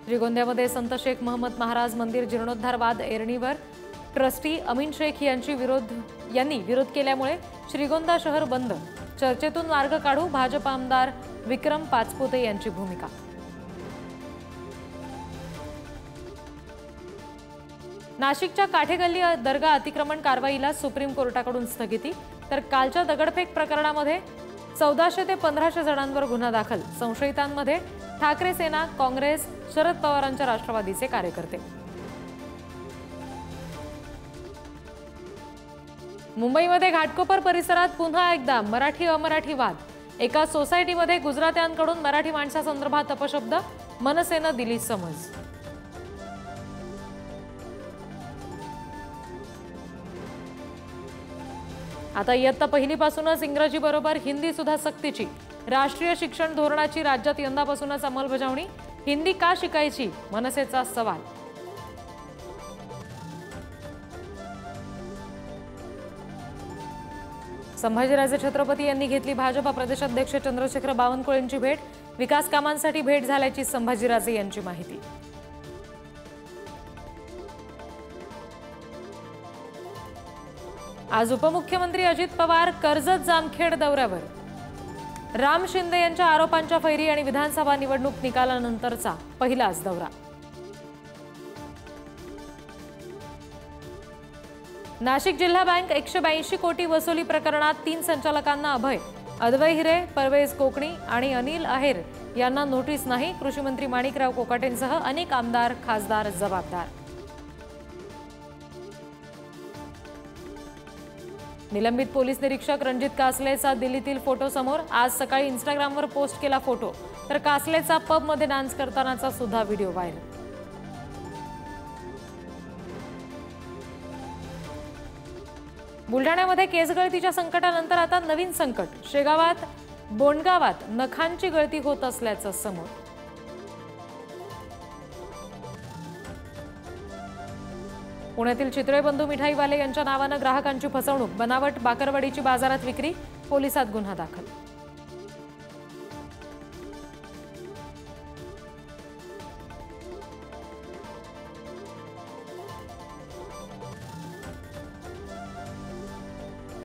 श्रीगोंद्यामध्ये संत शेख महम्मद महाराज मंदिर जीर्णोद्धार वाद एरणीवर ट्रस्टी अमीन शेख यांनी विरोध केल्यामुळे श्रीगोंदा शहर बंद। चर्चेतून मार्ग काढू, भाजप आमदार विक्रम पाचपुते यांची भूमिका। नाशिकच्या काठेगल्ली दर्गा अतिक्रमण कारवाईला सुप्रीम कोर्टाकडून स्थगिती। तर कालच्या दगडफेक प्रकरणामध्ये 1400 ते 1500 जणांवर गुन्हा दाखल। संशयितांमध्ये ठाकरे सेना, काँग्रेस, शरद पवारांच्या राष्ट्रवादीचे कार्यकर्ते। मुंबईमध्ये घाटकोपर परिसरात पुन्हा एकदा मराठी अमराठी वाद। एका सोसायटीमध्ये गुजरात्यांकडून मराठी माणसासंदर्भात अपशब्द, मनसेनं दिली समज। आता इयत्ता पहिलीपासूनच इंग्रजी बरोबर हिंदी सुद्धा सक्तीची। राष्ट्रीय शिक्षण धोरणाची राज्यात यंदापासूनच अंमलबजावणी। हिंदी का शिकायची, मनसेचा सवाल। संभाजीराजे छत्रपती यांनी घेतली भाजपा प्रदेशाध्यक्ष चंद्रशेखर बावनकुळेंची भेट। विकास कामांसाठी भेट झाल्याची संभाजीराजे यांची माहिती। आज उपमुख्यमंत्री अजित पवार कर्जत जामखेड दौऱ्यावर। राम शिंदे यांच्या आरोपांच्या फैरी आणि विधानसभा निवडणूक निकालानंतरचा पहिलाच दौरा। नाशिक जिल्हा बँक 182 कोटी वसुली प्रकरणात 3 संचालकांना अभय। अद्वै हिरे, परवेज कोकणी आणि अनिल आहेर यांना नोटीस नाही। कृषी मंत्री माणिकराव कोकाटेंसह अनेक आमदार, खासदार जबाबदार। निलंबित पोलीस निरीक्षक रणजित कासलेचा दिल्लीतील फोटो समोर। आज सकाळी इंस्टाग्रामवर पोस्ट केला फोटो। तर कासलेचा पबमध्ये डान्स करतानाचा सुद्धा व्हिडिओ व्हायरल। बुलढाण्यामध्ये केस गळतीच्या संकटानंतर आता नवीन संकट। शेगावात, बोंडगावात नखांची गळती होत असल्याचं समोर। पुण्यातील चितळे बंधू मिठाईवाले यांच्या नावानं ग्राहकांची फसवणूक। बनावट बाकरवडीची बाजारात विक्री, पोलिसात गुन्हा दाखल।